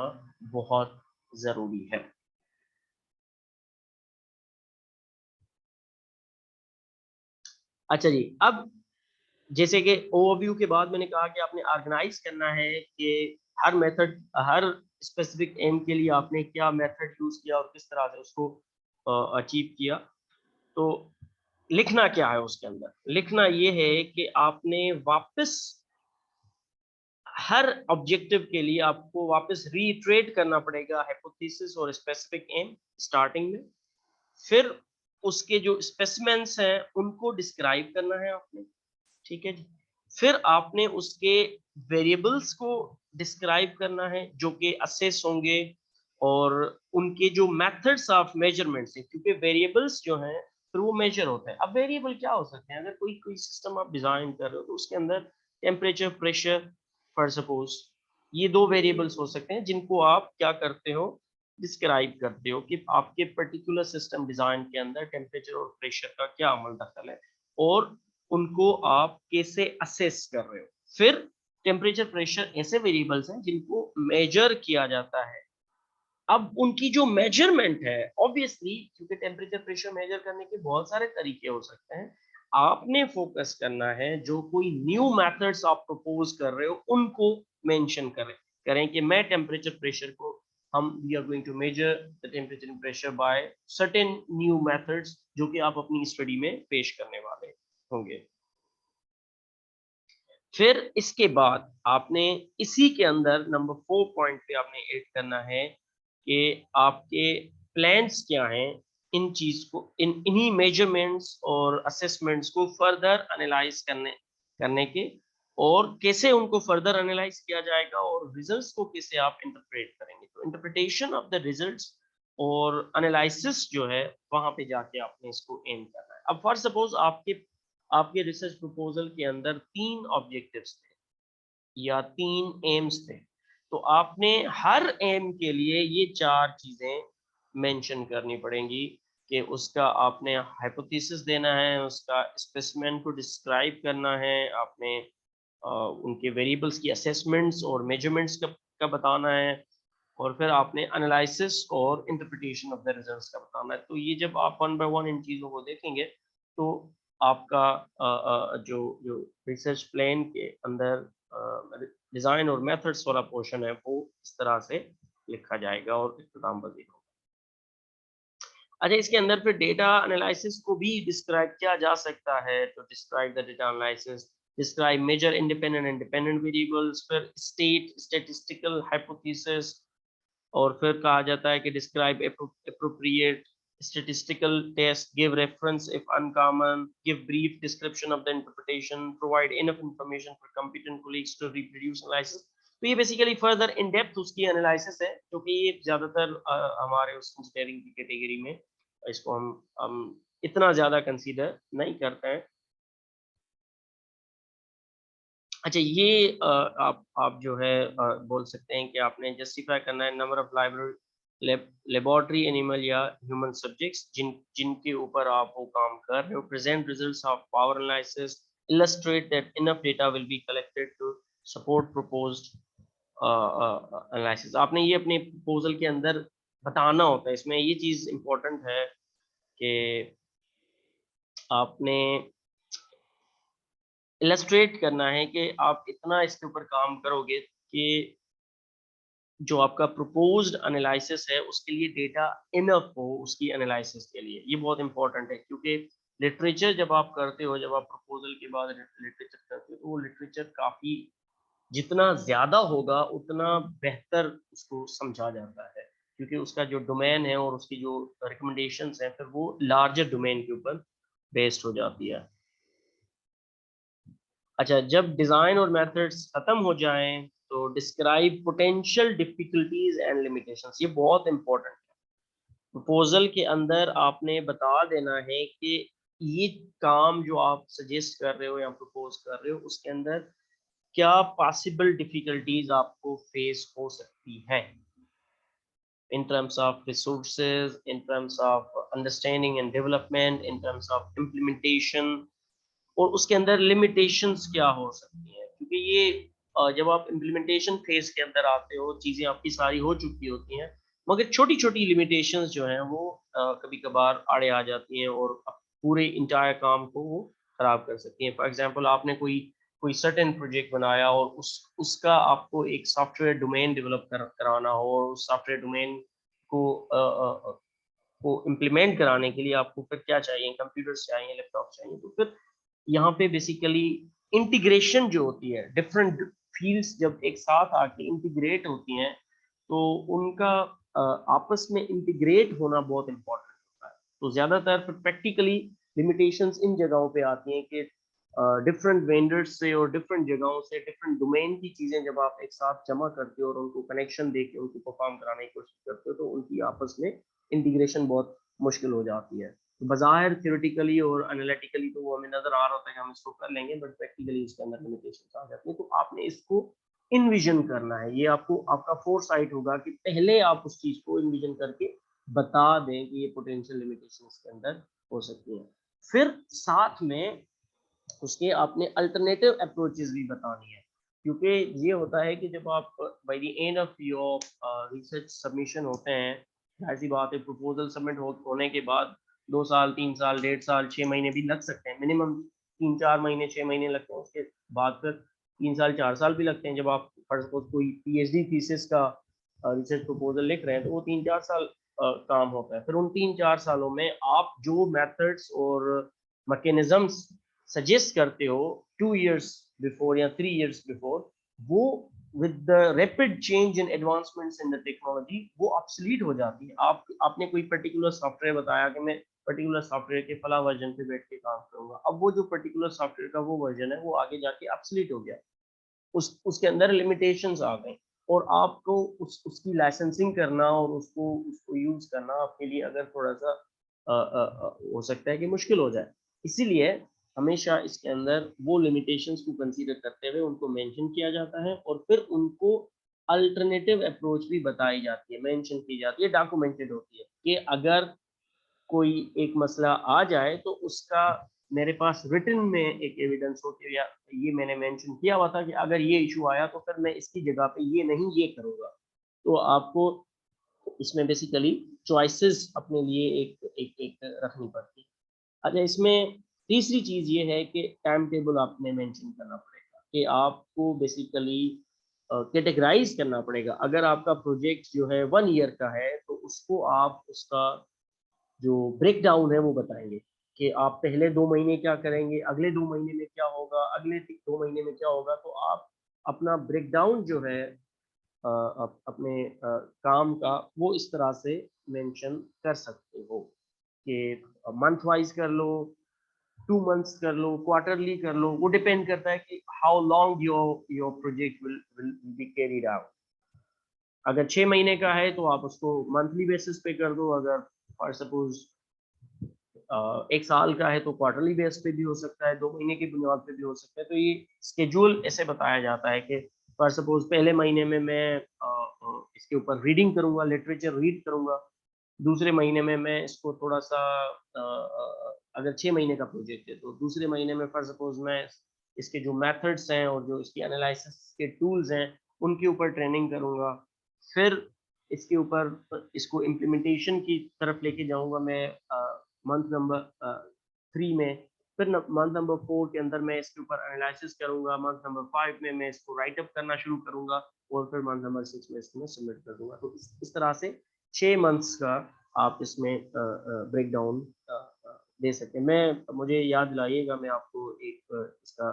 बहुत जरूरी है। अच्छा जी, अब जैसे कि ओवरव्यू के बाद मैंने कहा कि आपने ऑर्गेनाइज करना है कि हर मेथड, हर स्पेसिफिक एम के लिए आपने क्या मेथड यूज किया और किस तरह से उसको अचीव किया। तो लिखना क्या है उसके अंदर? लिखना ये है कि आपने वापस हर ऑब्जेक्टिव के लिए आपको वापस रीट्रेट करना पड़ेगा हाइपोथेसिस और स्पेसिफिक एम स्टार्टिंग में। फिर उसके जो स्पेसिमेंस हैं उनको डिस्क्राइब करना है आपने, ठीक है जी। फिर आपने उसके वेरिएबल्स को डिस्क्राइब करना है जो कि असेस होंगे, और उनके जो मेथड्स ऑफ मेजरमेंट्स हैं, क्योंकि वेरिएबल्स जो हैं फिर वो मेजर होते हैं। अब वेरिएबल क्या हो सकते हैं? अगर कोई कोई सिस्टम आप डिजाइन कर रहे हो तो उसके अंदर टेम्परेचर, प्रेशर, फॉर सपोज, ये दो वेरिएबल्स हो सकते हैं जिनको आप क्या करते हो, डिस्क्राइब करते हो कि आपके पर्टिकुलर सिस्टम डिजाइन के अंदर टेम्परेचर और प्रेशर का क्या अमल दखल है, और उनको आप कैसे असेस कर रहे हो। फिर टेम्परेचर, प्रेशर ऐसे वेरिएबल्स हैं जिनको मेजर किया जाता है। अब उनकी जो मेजरमेंट है, ऑब्वियसली क्योंकि टेम्परेचर, प्रेशर मेजर करने के बहुत सारे तरीके हो सकते हैं, आपने फोकस करना है जो कोई न्यू मेथड्स आप प्रपोज कर रहे हो उनको मेंशन करें कि मैं टेम्परेचर, प्रेशर को हम we are going to measure the temperature and pressure by certain new methods जो कि आप अपनी स्टडी में पेश करने वाले होंगे। फिर इसके बाद आपने इसी के अंदर नंबर 4 पॉइंट पे आपने ऐड करना है कि आपके प्लान्स क्या हैं इन चीज को, इन्हीं मेजरमेंट्स और असेसमेंट्स को फर्दर एनालाइज करने के, और कैसे उनको फर्दर एनालाइज किया जाएगा और रिजल्ट्स को कैसे आप इंटरप्रेट करेंगे। तो इंटरप्रिटेशन ऑफ द रिजल्ट्स और एनालिसिस जो है वहां पे जाके आपने इसको एम करना है। अब फॉर सपोज आपके आपके रिसर्च प्रपोजल के अंदर 3 ऑब्जेक्टिव्स थे या 3 एम्स थे, तो आपने हर एम के लिए ये 4 चीजें मेंशन करनी पड़ेंगी कि उसका आपने हाइपोथेसिस देना है, उसका स्पेसिमेन को डिस्क्राइब करना है, आपने उनके वेरिएबल्स की असेसमेंट्स और मेजरमेंट्स का बताना है, और फिर आपने एनालिसिस और इंटरप्रिटेशन ऑफ द रिजल्ट्स का बताना है। तो ये जब आप वन बाय वन इन चीज़ों को देखेंगे तो आपका जो जो रिसर्च प्लान के अंदर डिज़ाइन और मेथड्स वाला पोर्शन है वो इस तरह से लिखा जाएगा और इख्तिताम पजीर होगा। अच्छा, इसके अंदर फिर डेटा एनालिसिस को भी डिस्क्राइब किया जा सकता है। तो describe the data analysis, describe measure independent and dependent variables, फिर स्टेट स्टैटिस्टिकल हाइपोथेसिस, और फिर कहा जाता है कि describe appropriate statistical test, give reference if uncommon, give brief description of the interpretation, provide enough information for competent colleagues to reproduce analysis। तो ये basically further in depth उसकी एनालिसिस है, क्योंकि ये ज्यादातर हमारे उस इंजीनियरिंग की कैटेगरी में इसको हम इतना ज्यादा कंसीडर नहीं करते हैं। अच्छा, ये आप जो है बोल सकते हैं कि आपने जस्टिफाई करना है number of library laboratory animal या ह्यूमन सब्जेक्ट्स जिनके ऊपर आप वो काम कर रहे हो। Present results of power analysis, illustrate that enough data will be collected to support proposed analysis. आपने ये अपने प्रपोजल के अंदर बताना होता है। इसमें ये चीज इंपॉर्टेंट है कि आपने इलस्ट्रेट करना है कि आप इतना इसके ऊपर काम करोगे कि जो आपका प्रपोज्ड एनालिसिस है उसके लिए डेटा इनफ हो उसकी एनालिसिस के लिए। ये बहुत इंपॉर्टेंट है, क्योंकि लिटरेचर जब आप करते हो, जब आप प्रपोजल के बाद लिटरेचर करते हो, तो वो लिटरेचर काफ़ी जितना ज़्यादा होगा उतना बेहतर उसको समझा जाता है, क्योंकि उसका जो डोमेन है और उसकी जो रिकमेंडेशंस हैं फिर वो लार्जर डोमेन के ऊपर बेस्ड हो जाती है। अच्छा, जब डिज़ाइन और मेथड्स खत्म हो जाएं तो describe potential difficulties and limitations. ये बहुत इंपॉर्टेंट है। प्रपोजल के अंदर आपने बता देना है कि ये काम जो आप सजेस्ट कर रहे हो या प्रपोज कर रहे हो उसके अंदर क्या पॉसिबल डिफिकल्टीज आपको फेस हो सकती हैं। in terms of resources, in terms of understanding and development, in terms of implementation, और उसके अंदर लिमिटेशंस क्या हो सकती हैं, क्योंकि ये जब आप इम्प्लीमेंटेशन फेज के अंदर आते हो, चीज़ें आपकी सारी हो चुकी होती हैं, मगर छोटी-छोटी लिमिटेशंस जो हैं वो कभी-कभार आड़े आ जाती हैं और पूरे इंटायर काम को वो खराब कर सकती हैं। फॉर एग्ज़ाम्पल आपने कोई कोई सर्टेन प्रोजेक्ट बनाया और उसका आपको एक सॉफ्टवेयर डोमेन डेवलप कराना हो, और उस सॉफ्टवेयर डोमेन को को इम्प्लीमेंट कराने के लिए आपको फिर क्या चाहिए, कंप्यूटर्स चाहिए, लैपटॉप चाहिए, तो फिर यहाँ पे बेसिकली इंटीग्रेशन जो होती है, डिफरेंट फील्ड्स जब एक साथ आके इंटीग्रेट होती हैं, तो उनका आपस में इंटीग्रेट होना बहुत इम्पोर्टेंट होता है। तो ज़्यादातर फिर प्रैक्टिकली लिमिटेशंस इन जगहों पे आती हैं कि डिफरेंट वेंडर्स से और डिफरेंट जगहों से डिफरेंट डोमेन की चीज़ें जब आप एक साथ जमा करते हो और उनको कनेक्शन दे के उनको परफॉर्म कराने की कोशिश करते हो, तो उनकी आपस में इंटीग्रेशन बहुत मुश्किल हो जाती है। बज़ाहिर थ्योरेटिकली और एनालिटिकली तो वो हमें नज़र आ रहा होता है कि हम इसको कर लेंगे, बट प्रैक्टिकली इसके अंदर लिमिटेशंस आ जाती हैं। तो आपने इसको इन्विजन करना है, ये आपको आपका फोरसाइट होगा कि पहले आप उस चीज़ को इन्विजन करके बता दें कि ये पोटेंशियल लिमिटेशंस इसके अंदर हो सकती हैं। फिर साथ में उसके आपने अल्टरनेटिव अप्रोचेस भी बतानी है, क्योंकि ये होता है कि जब आप by the end of your research submission होते हैं, ऐसी बात है प्रपोजल सबमिट होने के बाद 2 साल 3 साल 1.5 साल 6 महीने भी लग सकते हैं, मिनिमम 3-4 महीने 6 महीने लगते हैं, उसके बाद फिर 3 साल 4 साल भी लगते हैं। जब आप फॉर सपोज कोई पीएचडी थीसिस का रिसर्च प्रपोजल लिख रहे हैं, तो वो 3-4 साल काम होता है। फिर उन 3-4 सालों में आप जो मेथड्स और मैकेनिज्म्स सजेस्ट करते हो 2 years बिफोर या 3 years बिफोर, वो with the rapid change in advancements in the technology वो ऑब्सोलीट हो जाती है। आप आपने कोई पर्टिकुलर सॉफ्टवेयर बताया कि मैं पर्टिकुलर सॉफ्टवेयर के फला वर्जन पे बैठ के काम करूंगा, अब वो जो पर्टिकुलर सॉफ्टवेयर का वो वर्जन है वो आगे जाके ऑब्सोलीट हो गया, उसके अंदर लिमिटेशंस आ गई, और आपको उसकी लाइसेंसिंग करना और उसको उसको यूज करना आपके लिए अगर थोड़ा सा हो सकता है कि मुश्किल हो जाए। इसीलिए हमेशा इसके अंदर वो लिमिटेशंस को कंसीडर करते हुए उनको मेंशन किया जाता है, और फिर उनको अल्टरनेटिव अप्रोच भी बताई जाती है, मेंशन की जाती है, डॉक्यूमेंटेड होती है कि अगर कोई एक मसला आ जाए तो उसका मेरे पास रिटन में एक एविडेंस हो कि या ये मैंने मेंशन किया हुआ था कि अगर ये इशू आया तो फिर मैं इसकी जगह पे ये नहीं ये करूँगा। तो आपको इसमें बेसिकली चॉइसेस अपने लिए एक रखनी पड़ती है। अच्छा, इसमें तीसरी चीज़ ये है कि टाइम टेबल आपने मेंशन करना पड़ेगा कि आपको बेसिकली कैटेगराइज़ करना पड़ेगा। अगर आपका प्रोजेक्ट जो है 1 ईयर का है तो उसको आप उसका जो ब्रेकडाउन है वो बताएँगे कि आप पहले 2 महीने क्या करेंगे, अगले 2 महीने में क्या होगा, अगले 2 महीने में क्या होगा। तो आप अपना ब्रेकडाउन जो है अपने काम का वो इस तरह से मेंशन कर सकते हो कि मंथ वाइज़ कर लो, 2 मंथ्स कर लो, क्वार्टरली कर लो, वो डिपेंड करता है कि how long your your project will be carried out. अगर 6 महीने का है तो आप उसको मंथली बेसिस पे कर दो, अगर फॉर सपोज़ 1 साल का है तो क्वार्टरली बेस पे भी हो सकता है, 2 महीने की बुनियाद पे भी हो सकता है। तो ये शेड्यूल ऐसे बताया जाता है कि फॉर सपोज़ पहले महीने में मैं इसके ऊपर रीडिंग करूँगा, लिटरेचर रीड करूँगा। दूसरे महीने में मैं इसको थोड़ा-सा अगर 6 महीने का प्रोजेक्ट है तो दूसरे महीने में फॉर सपोज़ मैं इसके जो मेथड्स हैं और जो इसकी एनालिसिस के टूल्स हैं, उनके ऊपर ट्रेनिंग करूँगा। फिर इसके ऊपर इसको इम्प्लीमेंटेशन की तरफ लेके जाऊँगा मैं मंथ नंबर 3 में। फिर न मंथ नंबर 4 के अंदर मैं इसके ऊपर एनालिसिस करूँगा, मंथ नंबर 5 में मैं इसको राइट अप करना शुरू करूँगा, और फिर मंथ नंबर 6 में इसको मैं सबमिट कर दूँगा। तो इस तरह से 6 मंथ्स का आप इसमें ब्रेकडाउन दे सकते हैं। मुझे याद दिलाइएगा, मैं आपको एक इसका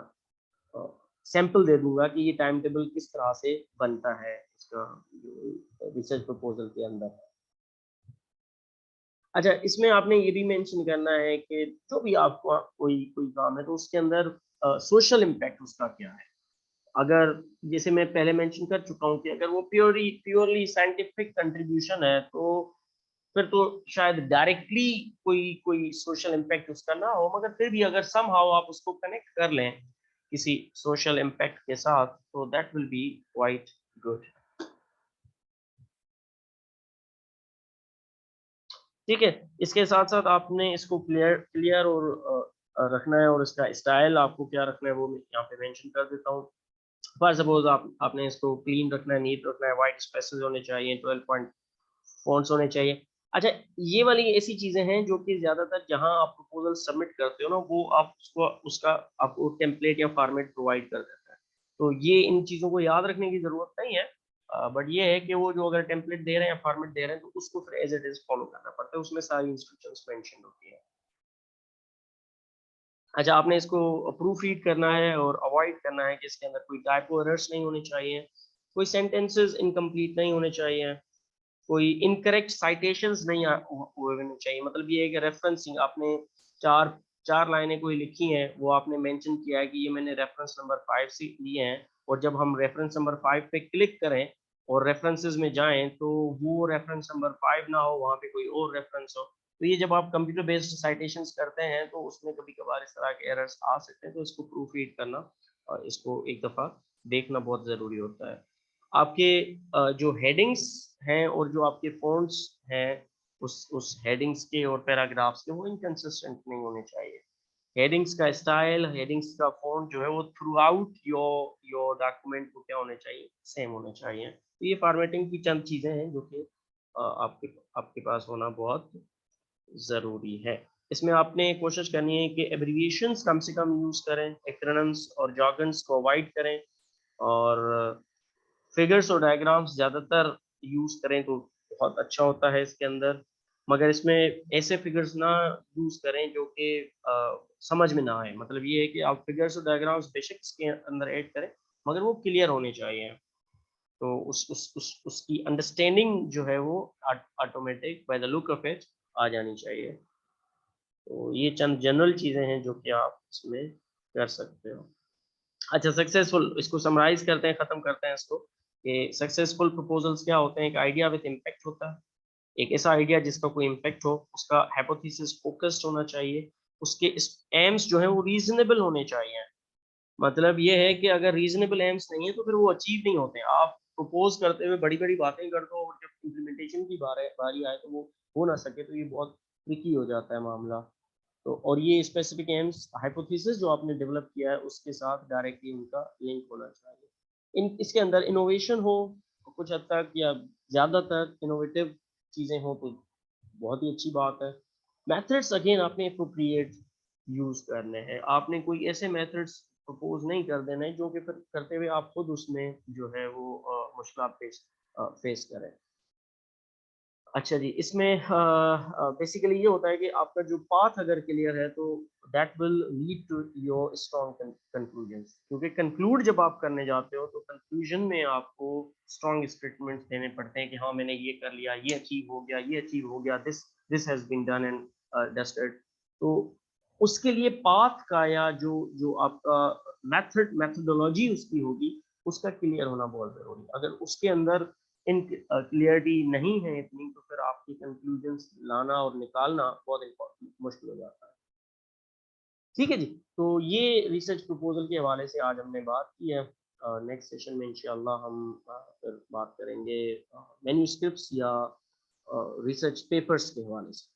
सैंपल दे दूँगा कि ये टाइम टेबल किस तरह से बनता है इसका जो रिसर्च प्रपोज़ल के अंदर। अच्छा, इसमें आपने ये भी मेंशन करना है कि जो भी आपका कोई कोई काम है तो उसके अंदर सोशल इम्पैक्ट उसका क्या है? अगर जैसे मैं पहले मेंशन कर चुका हूँ कि अगर वो प्योरली साइंटिफिक कंट्रीब्यूशन है, तो फिर तो शायद डायरेक्टली कोई कोई सोशल इम्पैक्ट उसका ना हो, मगर फिर भी अगर समहाउ आप उसको कनेक्ट कर लें किसी सोशल इम्पैक्ट के साथ, तो that will be quite good. ठीक है? इसके साथ-साथ आपने इसको क्लियर क्लियर और रखना है, और इसका स्टाइल आपको क्या रखना है वो मैं यहाँ पे मेंशन कर देता हूँ। फॉर सपोज़ आपने इसको क्लीन रखना है, नीट रखना है, व्हाइट स्पेसेस होने चाहिए, 12 पॉइंट फ़ॉन्ट्स होने चाहिए। अच्छा, ये वाली ऐसी चीज़ें हैं जो कि ज़्यादातर जहाँ आप प्रपोज़ल सबमिट करते हो ना, वो आप उसको उसका आपको टेम्पलेट या फॉर्मेट प्रोवाइड कर देता है। तो ये इन चीज़ों को याद रखने की ज़रूरत नहीं है, बट ये है कि वो जो अगर टेम्पलेट दे रहे हैं या फॉर्मेट दे रहे हैं, तो उसको फिर एज़ इट इज़ फ़ॉलो करना पड़ता है, उसमें सारी इंस्ट्रक्शंस मेंशन होती हैं। अच्छा, आपने इसको प्रूफ रीड करना है और अवॉइड करना है कि इसके अंदर कोई टाइपो एरर्स नहीं होने चाहिए, कोई सेंटेंसेस इनकम्प्लीट नहीं होने चाहिए, कोई इनकरेक्ट साइटेशंस नहीं हुए होने चाहिए। मतलब ये है कि रेफरेंसिंग आपने 4 4 लाइनें कोई लिखी हैं, वो आपने मेंशन किया है कि ये मैंने रेफरेंस नंबर 5 से लिए हैं, और जब हम रेफरेंस नंबर 5 पे क्लिक करें और रेफरेंसेस में जाएँ, तो वो रेफरेंस नंबर 5 ना हो, वहाँ पे कोई और रेफरेंस हो। तो ये जब आप कंप्यूटर बेस्ड साइटेशंस करते हैं, तो उसमें कभी-कभार इस तरह के एरर्स आ सकते हैं, तो इसको प्रूफ रीड करना और इसको एक दफ़ा देखना बहुत ज़रूरी होता है। आपके जो हेडिंग्स हैं और जो आपके फ़ॉन्ट्स हैं, उस हेडिंग्स के और पैराग्राफ्स के, वो इनकंसिस्टेंट नहीं होने चाहिए। हेडिंग्स का स्टाइल, हेडिंग्स का फ़ॉन्ट जो है वो थ्रूआउट योर डॉक्यूमेंट को क्या होने चाहिए, सेम होने चाहिए। तो ये फ़ॉर्मेटिंग की चंद चीज़ें हैं जो कि आपके आपके पास होना बहुत ज़रूरी है। इसमें आपने कोशिश करनी है कि एब्रिविएशंस कम से कम यूज़ करें, एक्रोनिम्स और जार्गन्स को अवॉइड करें, और फिगर्स और डायग्राम्स ज़्यादातर यूज़ करें तो बहुत अच्छा होता है इसके अंदर। मगर इसमें ऐसे फिगर्स ना यूज़ करें जो कि समझ में ना आए। मतलब ये है कि आप फिगर्स और डायग्राम्स बेशक इसके अंदर ऐड करें, मगर वो क्लियर होने चाहिए। तो उसकी अंडरस्टैंडिंग जो है वो automatic by the look of it आ जानी चाहिए। तो ये चंद जनरल चीज़ें हैं जो कि आप इसमें कर सकते हो। अच्छा, सक्सेसफुल इसको समराइज़ करते हैं, ख़त्म करते हैं इसको, कि सक्सेसफुल प्रपोज़ल्स क्या होते हैं? एक आइडिया विद इम्पैक्ट होता है। एक ऐसा आइडिया जिसका कोई इम्पैक्ट हो, उसका हाइपोथेसिस फ़ोकस्ड होना चाहिए, उसके इस एम्स जो हैं वो रीज़नेबल होने चाहिए। मतलब ये है कि अगर रीज़नेबल एम्स नहीं है तो फिर वो अचीव नहीं होते हैं। आप प्रपोज़ करते हुए बड़ी-बड़ी बातें कर दो, और जब इम्प्लीमेंटेशन की बारी आए तो वो हो ना सके, तो ये बहुत ट्रिकी हो जाता है मामला। तो और ये स्पेसिफिक एम्स हाइपोथेसिस जो आपने डेवलप किया है उसके साथ डायरेक्टली उनका लिंक होना चाहिए। इन इसके अंदर इनोवेशन हो कुछ हद तक, या ज़्यादातर इनोवेटिव चीज़ें हों, तो बहुत ही अच्छी बात है। मेथड्स अगेन आपने एप्रोप्रिएट यूज़ करने हैं। आपने कोई ऐसे मेथड्स प्रपोज़ नहीं कर देने जो कि फिर करते हुए आप खुद उसमें जो है वो मुश्किलात फेस करें। अच्छा जी, इसमें बेसिकली ये होता है कि आपका जो पाथ अगर क्लियर है, तो that will lead to your strong conclusions, क्योंकि कंक्लूड जब आप करने जाते हो तो कंक्लूजन में आपको स्ट्रॉन्ग स्टेटमेंट्स देने पड़ते हैं कि हाँ, मैंने ये कर लिया, ये अचीव हो गया, ये अचीव हो गया, this this has been done and dusted. तो उसके लिए पाथ का, या जो जो आपका मेथोडोलॉजी उसकी होगी, उसका क्लियर होना बहुत ज़रूरी है। अगर उसके अंदर क्लियरिटी नहीं है इतनी, तो फिर आपकी कंक्लूजन्स लाना और निकालना बहुत इम्पोर्टेंट मुश्किल हो जाता है। ठीक है जी, तो ये रिसर्च प्रपोज़ल के हवाले से आज हमने बात की है। नेक्स्ट सेशन में इंशाअल्लाह हम फिर बात करेंगे मैन्युस्क्रिप्ट्स या रिसर्च पेपर्स के हवाले से।